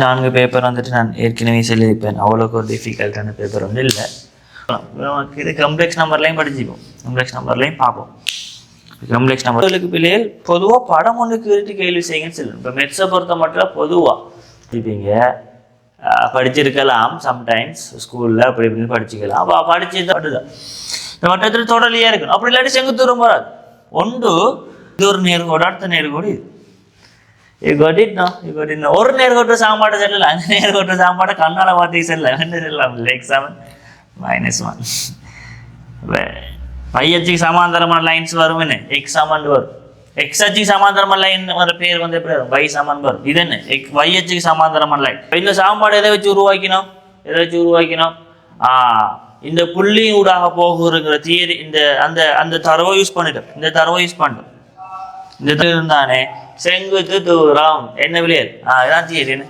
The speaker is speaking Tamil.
4 பேப்பர் வந்துட்டு நான் ஏற்கனவே சொல்லியிருப்பேன், அவ்வளோக்கு ஒரு டிஃபிகல்ட்டான பேப்பர் வந்து இல்லை. இது கம்ப்ளெக்ஸ் நம்பர்லையும் படிச்சுப்போம், கம்ப்ளெக்ஸ் நம்பர்லையும் பார்ப்போம். கம்ப்ளெக்ஸ் நம்பர்களுக்கு பிள்ளைகள் பொதுவாக படம் ஒன்று கேட்டு கேள்வி செய்யுங்கன்னு சொல்லுங்க. இப்போ மெட்ஸை பொறுத்த மட்டும் பொதுவாக இருப்பீங்க, படிச்சிருக்கலாம் சம்டைம்ஸ் ஸ்கூலில் அப்படி இப்படின்னு படிச்சுக்கலாம். அப்போ படிச்சு தான் இந்த வட்டத்தில் தொடர்லையாக இருக்கணும். அப்படி இல்லாட்டி செங்குத்தூரம் வராது. ஒன்று இது ஒரு நேர்கோடு, அடுத்த நேர்கோடு இது கொட்டிட்டோம். ஒரு நேர்கோட்டு சாப்பாட்டை செல்லல, அந்த நேர்கோட்டு சாப்பாட்டை கண்ணால் பார்த்து செல்ல வந்து செல்லலாம் இல்லை. எக்ஸாம் -1 பையச்சுக்கு சமாந்தரமான லைன்ஸ் வரும். என்ன எக்ஸாமன் வரும். எக்ஸச்சுக்கு சமாந்தரமான லைன் வர பேர் வந்து எப்படி வரும்? வை சமன் வரும். இது என்ன வையச்சுக்கு சமாந்தரமான லைன். இந்த சாப்பாடு எதை வச்சு உருவாக்கினோம்? இந்த புள்ளி ஊடாக போகுங்கிற தியரி, இந்த அந்த அந்த தரவை யூஸ் பண்ணிட்டோம். இந்த இருந்தானே செங்குத்து தூரம் என்ன விளையாது? இதான் தியரி. என்ன